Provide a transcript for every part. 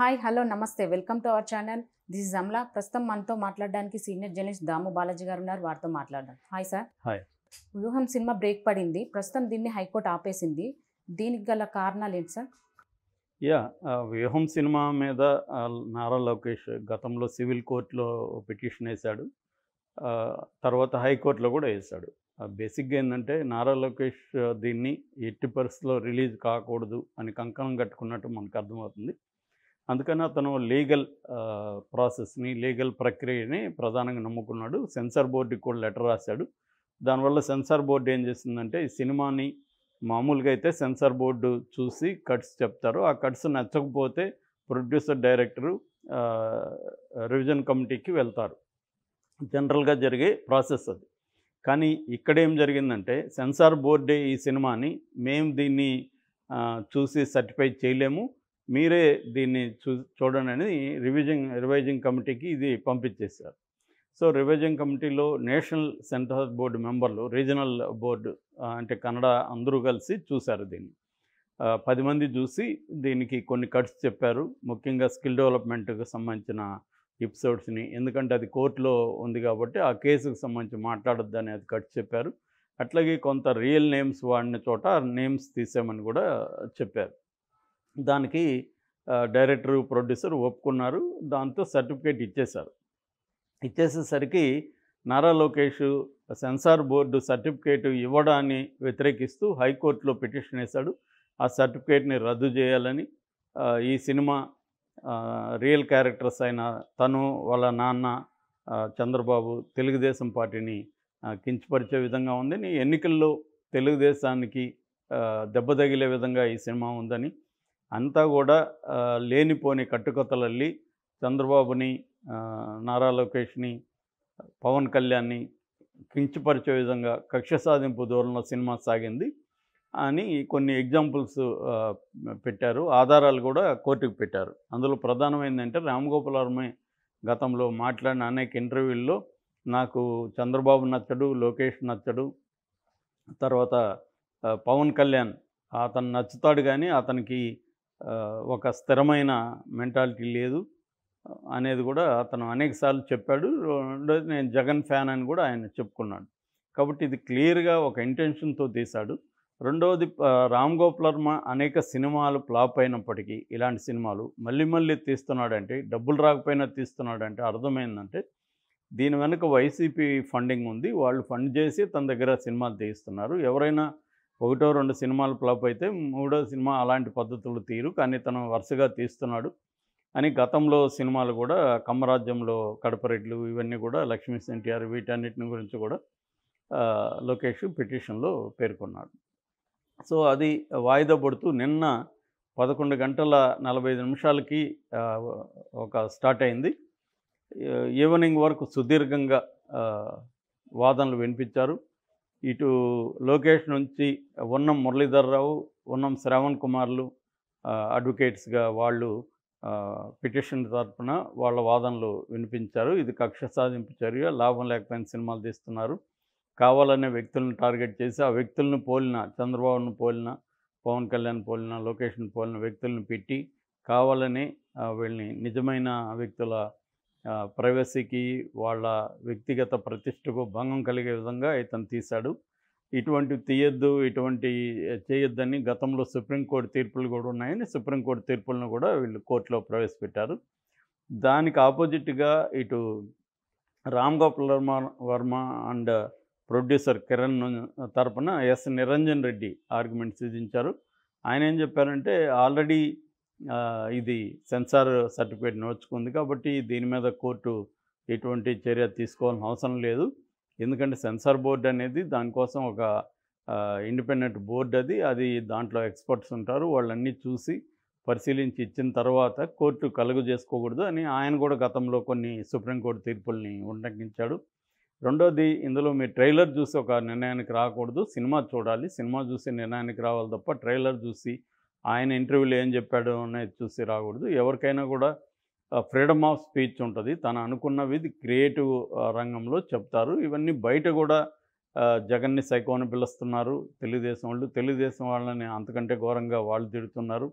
Hi hello నమస్తే welcome to our channel. This is Amala. ప్రస్తుతం మనతో మాట్లాడడానికి సీనియర్ జర్నలిస్ట్ దాము బాలాజీ గారు ఉన్నారు. వారితో మాట్లాడదాం. Hi sir. హాయ్. వ్యూహం సినిమా బ్రేక్ పడింది. ప్రస్తుతం దీన్ని హైకోర్టు ఆపేసింది. దీనికి గల కారణాలు ఏంటి సార్? వ్యూహం సినిమా మీద నారా లోకేష్ గతంలో సివిల్ కోర్టులో పిటిషన్ వేశాడు. తర్వాత హైకోర్టులో కూడా వేశాడు. బేసిక్గా ఏంటంటే నారా లోకేష్ దీన్ని ఎట్టి పరిస్థితుల్లో రిలీజ్ కాకూడదు అని కంకణం కట్టుకున్నట్టు మనకు అర్థమవుతుంది. అందుకని అతను లీగల్ ప్రాసెస్ని, లీగల్ ప్రక్రియని ప్రధానంగా నమ్ముకున్నాడు. సెన్సార్ బోర్డుకి కూడా లెటర్ రాశాడు. దానివల్ల సెన్సార్ బోర్డు ఏం చేసిందంటే ఈ సినిమాని మామూలుగా అయితే సెన్సార్ బోర్డు చూసి కట్స్ చెప్తారు. ఆ కట్స్ నచ్చకపోతే ప్రొడ్యూసర్, డైరెక్టరు రివిజన్ కమిటీకి వెళ్తారు. జనరల్గా జరిగే ప్రాసెస్ అది. కానీ ఇక్కడ ఏం జరిగిందంటే సెన్సార్ బోర్డే ఈ సినిమాని మేము దీన్ని చూసి సర్టిఫై చేయలేము, మీరే దీన్ని చూడండి అని రివైజింగ్ కమిటీకి ఇది పంపించేశారు. సో రివైజింగ్ కమిటీలో నేషనల్ సెన్సార్ బోర్డు మెంబర్లు, రీజనల్ బోర్డు అంటే కన్నడ అందరూ కలిసి చూశారు దీన్ని. 10 మంది చూసి దీనికి కొన్ని కట్స్ చెప్పారు. ముఖ్యంగా స్కిల్ డెవలప్మెంట్కి సంబంధించిన ఎపిసోడ్స్ని, ఎందుకంటే అది కోర్టులో ఉంది కాబట్టి ఆ కేసుకు సంబంధించి మాట్లాడొద్దని అది కట్స్ చెప్పారు. అట్లాగే కొంత రియల్ నేమ్స్ వాడిన చోట నేమ్స్ తీసామని కూడా చెప్పారు. దానికి డైరెక్టరు, ప్రొడ్యూసర్ ఒప్పుకున్నారు. దాంతో సర్టిఫికేట్ ఇచ్చేశారు. ఇచ్చేసేసరికి Nara Lokesh censor board certificate ఇవ్వడాన్ని వ్యతిరేకిస్తూ హైకోర్టులో పిటిషన్ వేశాడు. ఆ సర్టిఫికేట్ని రద్దు చేయాలని, ఈ సినిమా రియల్ క్యారెక్టర్స్ అయిన తను, వాళ్ళ నాన్న చంద్రబాబు తెలుగుదేశం పార్టీని కించపరిచే విధంగా ఉందని, ఎన్నికల్లో తెలుగుదేశానికి దెబ్బ తగిలే విధంగా ఈ సినిమా ఉందని, అంతా కూడా లేనిపోని కట్టుకథలల్లి చంద్రబాబుని, నారా లోకేష్ని, పవన్ కళ్యాణ్ని కించపరిచే విధంగా కక్ష సాధింపు ధోరణిలో సినిమా సాగింది అని కొన్ని ఎగ్జాంపుల్స్ పెట్టారు. ఆధారాలు కూడా కోర్టుకు పెట్టారు. అందులో ప్రధానమైందంటే రామ్ గోపాల్ వర్మ గతంలో మాట్లాడిన అనేక ఇంటర్వ్యూల్లో నాకు చంద్రబాబు నచ్చడు, లోకేష్ నచ్చడు, తర్వాత పవన్ కళ్యాణ్ అతను నచ్చుతాడు కానీ అతనికి ఒక స్థిరమైన మెంటాలిటీ లేదు అనేది కూడా అతను అనేకసార్లు చెప్పాడు. రెండోది నేను జగన్ ఫ్యాన్ అని కూడా ఆయన చెప్పుకున్నాడు. కాబట్టి ఇది క్లియర్గా ఒక ఇంటెన్షన్తో తీశాడు. రెండవది, రామ్ గోపాల్ వర్మ అనేక సినిమాలు ఫ్లాప్ అయినప్పటికీ ఇలాంటి సినిమాలు మళ్ళీ మళ్ళీ తీస్తున్నాడంటే, డబ్బులు రాకపోయినా తీస్తున్నాడంటే అర్థమైందంటే దీని వెనుక వైసీపీ ఫండింగ్ ఉంది. వాళ్ళు ఫండ్ చేసి తన దగ్గర సినిమాలు తీస్తున్నారు. ఎవరైనా 1-2 సినిమాలు ఫ్లాప్ అయితే 3వ సినిమా అలాంటి పద్ధతులు తీరు, కానీ తను వరుసగా తీస్తున్నాడు అని గతంలో సినిమాలు కూడా కమ్మరాజ్యంలో కడపరెడ్లు ఇవన్నీ కూడా లక్ష్మీ ఎన్టీఆర్ వీటన్నిటిని గురించి కూడా లోకేష్ పిటిషన్లో పేర్కొన్నాడు. సో అది వాయిదా పడుతూ నిన్న 11:45 ఒక స్టార్ట్ అయింది. ఈవినింగ్ వరకు సుదీర్ఘంగా వాదనలు వినిపించారు. ఇటు లోకేష్ నుంచి ఉన్నం మురళీధర్రావు, ఉన్నం శ్రవణ్ కుమార్లు అడ్వకేట్స్గా వాళ్ళు పిటిషన్ తరఫున వాళ్ళ వాదనలు వినిపించారు. ఇది కక్ష సాధింపు చర్య, లాభం లేకపోయిన సినిమాలు తీస్తున్నారు, కావాలనే వ్యక్తులను టార్గెట్ చేసి ఆ వ్యక్తులను పోలిన, చంద్రబాబును పోలిన, పవన్ కళ్యాణ్ పోలిన, లోకేష్ను పోలిన వ్యక్తులను పెట్టి కావాలని వీళ్ళని నిజమైన వ్యక్తుల ప్రైవసీకి, వాళ్ళ వ్యక్తిగత ప్రతిష్టకు భంగం కలిగే విధంగా ఇతను తీశాడు. ఇటువంటివి తీయొద్దు, ఇటువంటి చేయొద్దని గతంలో సుప్రీంకోర్టు తీర్పులు కూడా ఉన్నాయని సుప్రీంకోర్టు తీర్పులను కూడా వీళ్ళు కోర్టులో ప్రవేశపెట్టారు. దానికి ఆపోజిట్గా ఇటు రామ్ గోపాల్ వర్మ అండ్ ప్రొడ్యూసర్ కిరణ్ తరపున ఎస్ నిరంజన్ రెడ్డి ఆర్గ్యుమెంట్స్ విధించారు. ఆయన ఏం చెప్పారంటే ఆల్రెడీ ఇది సెన్సార్ సర్టిఫికేట్ నోచుకుంది కాబట్టి దీని మీద కోర్టు ఎటువంటి చర్య తీసుకోవాల్సిన అవసరం లేదు. ఎందుకంటే సెన్సార్ బోర్డు అనేది దానికోసం ఒక ఇండిపెండెంట్ బోర్డు, అది దాంట్లో ఎక్స్పర్ట్స్ ఉంటారు. వాళ్ళన్నీ చూసి పరిశీలించి ఇచ్చిన తర్వాత కోర్టు కలుగు చేసుకోకూడదు అని ఆయన కూడా గతంలో కొన్ని సుప్రీంకోర్టు తీర్పుల్ని ఉల్లంఘించాడు. రెండోది, ఇందులో మీరు ట్రైలర్ చూసి ఒక నిర్ణయానికి రాకూడదు, సినిమా చూడాలి, సినిమా చూసి నిర్ణయానికి రావాలి తప్ప ట్రైలర్ చూసి ఆయన ఇంటర్వ్యూలో ఏం చెప్పాడు అనేది చూసి రాకూడదు. ఎవరికైనా కూడా ఫ్రీడమ్ ఆఫ్ స్పీచ్ ఉంటుంది. తను అనుకున్నవి క్రియేటివ్ రంగంలో చెప్తారు. ఇవన్నీ బయట కూడా జగన్ని సైకోని పిలుస్తున్నారు తెలుగుదేశం వాళ్ళు. తెలుగుదేశం వాళ్ళని అంతకంటే ఘోరంగా వాళ్ళు తిడుతున్నారు.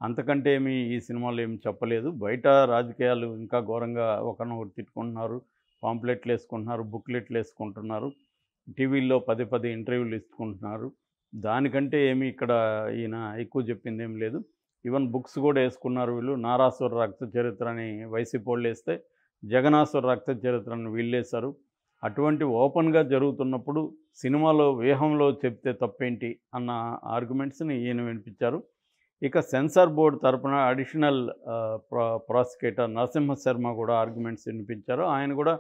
అంతకంటే ఏమి ఈ సినిమాలో ఏమి చెప్పలేదు. బయట రాజకీయాలు ఇంకా ఘోరంగా ఒకరినొకరు తిట్టుకుంటున్నారు, పాంప్లెట్లు వేసుకుంటున్నారు, బుక్లెట్లు వేసుకుంటున్నారు, టీవీల్లో పదే పదే ఇంటర్వ్యూలు ఇచ్చుకుంటున్నారు. దానికంటే ఏమి ఇక్కడ ఈయన ఎక్కువ చెప్పింది ఏం లేదు. ఈవెన్ బుక్స్ కూడా వేసుకున్నారు వీళ్ళు. నారాసుర రక్త చరిత్ర అని వైసీపీ వాళ్ళు వేస్తే, జగనాసుర రక్త చరిత్రను వీళ్ళేశారు. అటువంటి ఓపెన్గా జరుగుతున్నప్పుడు సినిమాలో వ్యూహంలో చెప్తే తప్పేంటి అన్న ఆర్గ్యుమెంట్స్ని ఈయన వినిపించారు. ఇక సెన్సార్ బోర్డు తరపున అడిషనల్ ప్రాసిక్యూటర్ నరసింహ శర్మ కూడా ఆర్గ్యుమెంట్స్ వినిపించారు. ఆయన కూడా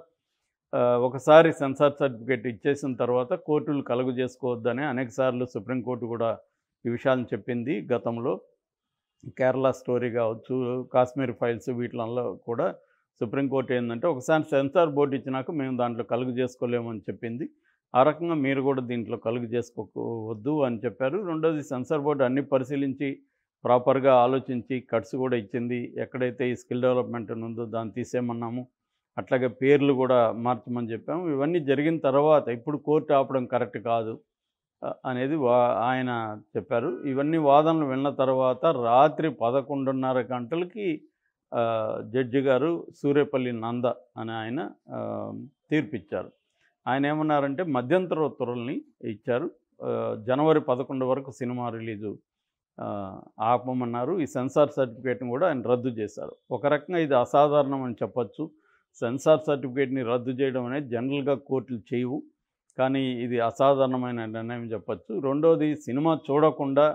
ఒకసారి సెన్సార్ సర్టిఫికేట్ ఇచ్చేసిన తర్వాత కోర్టులు కలుగు చేసుకోవద్దని అనేకసార్లు సుప్రీంకోర్టు కూడా ఈ విషయాలను చెప్పింది గతంలో. కేరళ స్టోరీ కావచ్చు, కాశ్మీర్ ఫైల్స్ వీటిలలో కూడా సుప్రీంకోర్టు ఏంటంటే ఒకసారి సెన్సార్ బోర్డు ఇచ్చినాక మేము దాంట్లో కలుగు చేసుకోలేమని చెప్పింది. ఆ రకంగా మీరు కూడా దీంట్లో కలుగు చేసుకోవద్దు అని చెప్పారు. రెండోది సెన్సార్ బోర్డు అన్ని పరిశీలించి ప్రాపర్గా ఆలోచించి కట్స్ కూడా ఇచ్చింది. ఎక్కడైతే ఈ స్కిల్ డెవలప్మెంట్ ఉందో దాన్ని తీసేయమన్నాము, అట్లాగే పేర్లు కూడా మార్చమని చెప్పాము. ఇవన్నీ జరిగిన తర్వాత ఇప్పుడు కోర్టు ఆపడం కరెక్ట్ కాదు అనేది ఆయన చెప్పారు. ఇవన్నీ వాదనలు విన్న తర్వాత రాత్రి 11:30 గంటలకి జడ్జి గారు సూర్యపల్లి నంద అని ఆయన తీర్పిచ్చారు. ఆయన ఏమన్నారంటే మధ్యంతర ఉత్తర్వుల్ని ఇచ్చారు. జనవరి 11 వరకు సినిమా రిలీజు ఆపమన్నారు. ఈ సెన్సార్ సర్టిఫికేట్ని కూడా ఆయన రద్దు చేశారు. ఒక రకంగా ఇది అసాధారణం అని చెప్పచ్చు. సెన్సార్ సర్టిఫికేట్ని రద్దు చేయడం అనేది జనరల్గా కోర్టులు చేయవు, కానీ ఇది అసాధారణమైన నిర్ణయం చెప్పచ్చు. రెండోది సినిమా చూడకుండా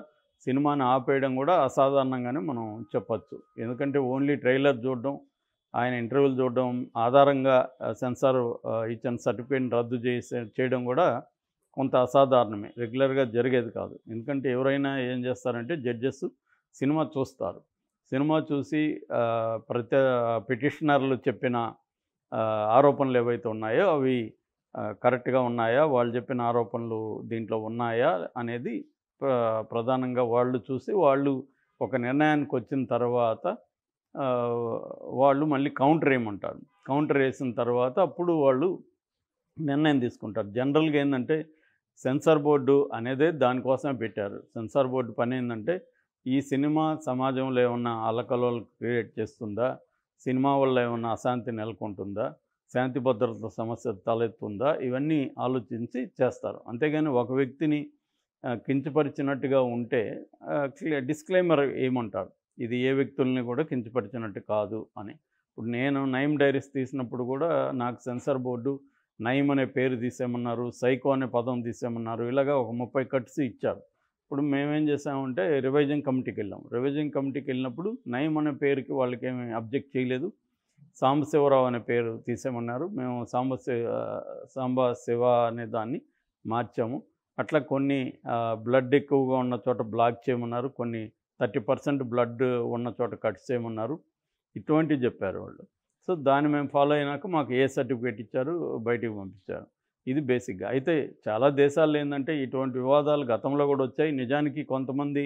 సినిమాని ఆపేయడం కూడా అసాధారణంగానే మనం చెప్పచ్చు. ఎందుకంటే ఓన్లీ ట్రైలర్ చూడడం, ఆయన ఇంటర్వ్యూలు చూడడం ఆధారంగా సెన్సార్ ఇచ్చిన సర్టిఫికేట్ని రద్దు చేయడం కూడా కొంత అసాధారణమే, రెగ్యులర్గా జరిగేది కాదు. ఎందుకంటే ఎవరైనా ఏం చేస్తారంటే జడ్జెస్ సినిమా చూస్తారు. సినిమా చూసి పిటిషనర్లు చెప్పిన ఆరోపణలు ఏవైతే ఉన్నాయో అవి కరెక్ట్గా ఉన్నాయా, వాళ్ళు చెప్పిన ఆరోపణలు దీంట్లో ఉన్నాయా అనేది ప్రధానంగా వాళ్ళు చూసి వాళ్ళు ఒక నిర్ణయానికి వచ్చిన తర్వాత వాళ్ళు మళ్ళీ కౌంటర్ వేయమంటారు. కౌంటర్ వేసిన తర్వాత అప్పుడు వాళ్ళు నిర్ణయం తీసుకుంటారు. జనరల్గా ఏంటంటే సెన్సార్ బోర్డు అనేదే దానికోసమే పెట్టారు. సెన్సార్ బోర్డు పని ఏంటంటే ఈ సినిమా సమాజంలో ఏమన్నా అల్లకల్లోలు క్రియేట్ చేస్తుందా, సినిమా వల్ల ఏమన్నా అశాంతి నెలకొంటుందా, శాంతి భద్రత సమస్య తలెత్తుందా, ఇవన్నీ ఆలోచించి చేస్తారు. అంతేగాని ఒక వ్యక్తిని కించపరిచినట్టుగా ఉంటే డిస్క్లైమర్ ఏమంటారు, ఇది ఏ వ్యక్తుల్ని కూడా కించపరిచినట్టు కాదు అని. ఇప్పుడు నేను నయీం డైరీస్ తీసినప్పుడు కూడా నాకు సెన్సార్ బోర్డు నయీం అనే పేరు తీసేయమన్నారు, సైకో అనే పదం తీసేయమన్నారు, ఇలాగా ఒక 30 కట్స్ ఇచ్చారు. ఇప్పుడు మేమేం చేసామంటే రివైజింగ్ కమిటీకి వెళ్ళాం. రివైజింగ్ కమిటీకి వెళ్ళినప్పుడు నయీం అనే పేరుకి వాళ్ళకి ఏమీ అబ్జెక్ట్ చేయలేదు. సాంబశివరావు అనే పేరు తీసేయమన్నారు. మేము సాంబశివ అనే దాన్ని మార్చాము. అట్లా కొన్ని బ్లడ్ ఎక్కువగా ఉన్న చోట బ్లాక్ చేయమన్నారు, కొన్ని 30% బ్లడ్ ఉన్న చోట కట్ చేయమన్నారు. ఇటువంటివి చెప్పారు వాళ్ళు. సో దాన్ని మేము ఫాలో అయినాక మాకు ఏ సర్టిఫికేట్ ఇచ్చారు, బయటికి పంపించారు. ఇది బేసిక్గా. అయితే చాలా దేశాల్లో ఏంటంటే ఇటువంటి వివాదాలు గతంలో కూడా వచ్చాయి. నిజానికి కొంతమంది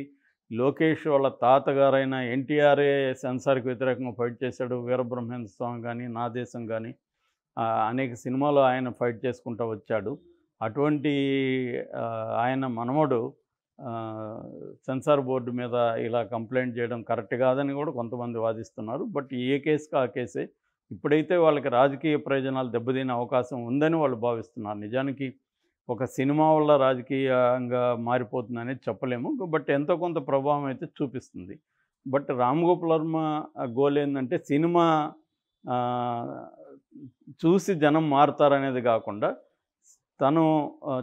లోకేష్ వాళ్ళ తాతగారైన ఎన్టీఆర్ఏ సెన్సార్కి వ్యతిరేకంగా ఫైట్ చేశాడు. వీరబ్రహ్మేంద్ర స్వామి కానీ, నా దేశం కానీ అనేక సినిమాలు ఆయన ఫైట్ చేసుకుంటూ వచ్చాడు. అటువంటి ఆయన మనవడు సెన్సార్ బోర్డు మీద ఇలా కంప్లైంట్ చేయడం కరెక్ట్ కాదని కూడా కొంతమంది వాదిస్తున్నారు. బట్ ఏ కేసుకి ఆ కేసే. ఇప్పుడైతే వాళ్ళకి రాజకీయ ప్రయోజనాలు దెబ్బతినే అవకాశం ఉందని వాళ్ళు భావిస్తున్నారు. నిజానికి ఒక సినిమా వల్ల రాజకీయంగా మారిపోతుందనేది చెప్పలేము, బట్ ఎంతో కొంత ప్రభావం అయితే చూపిస్తుంది. బట్ రామ్ గోపాల్ వర్మ గోల్ ఏంటంటే సినిమా చూసి జనం మారుతారనేది కాకుండా తను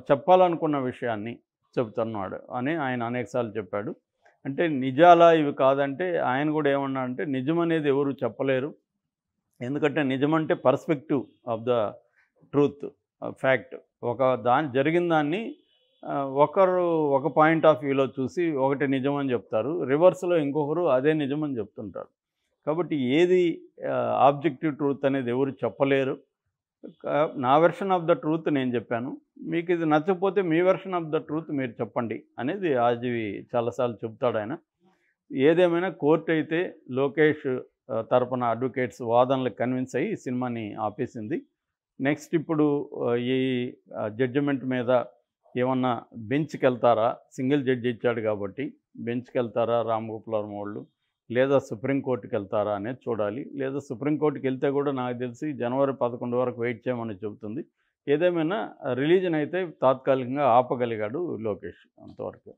చెప్పాలనుకున్న విషయాన్ని చెబుతున్నాడు అని ఆయన అనేకసార్లు చెప్పాడు. అంటే నిజాలా ఇవి కాదంటే ఆయన కూడా ఏమన్నాడంటే నిజం అనేది ఎవరు చెప్పలేరు, ఎందుకంటే నిజమంటే perspective of the truth fact. జరిగిన దాన్ని ఒకరు ఒక పాయింట్ ఆఫ్ వ్యూలో చూసి ఒకటి నిజమని చెప్తారు, రివర్స్లో ఇంకొకరు అదే నిజమని చెప్తుంటారు. కాబట్టి ఏది ఆబ్జెక్టివ్ ట్రూత్ అనేది ఎవరు చెప్పలేరు. నా వెర్షన్ ఆఫ్ ద ట్రూత్ నేను చెప్పాను, మీకు ఇది నచ్చకపోతే మీ వెర్షన్ ఆఫ్ ద ట్రూత్ మీరు చెప్పండి అనేది ఆర్జీవి చాలాసార్లు చెప్తాడు ఆయన. ఏదేమైనా కోర్టు అయితే లోకేష్ తరపున అడ్వకేట్స్ వాదనలు కన్విన్స్ అయ్యి ఈ సినిమాని ఆపేసింది. నెక్స్ట్ ఇప్పుడు ఈ జడ్జిమెంట్ మీద ఏమన్నా బెంచ్కి వెళ్తారా, సింగిల్ జడ్జి ఇచ్చాడు కాబట్టి బెంచ్కి వెళ్తారా రామ్ గోపాల్ వర్మ వాళ్ళు, లేదా సుప్రీంకోర్టుకి వెళ్తారా అనేది చూడాలి. లేదా సుప్రీంకోర్టుకి వెళ్తే కూడా నాకు తెలిసి జనవరి 11 వరకు వెయిట్ చేయమని చెబుతుంది. ఏదేమైనా రిలీజ్‌ని అయితే తాత్కాలికంగా ఆపగలిగాడు లోకేష్ అంతవరకు.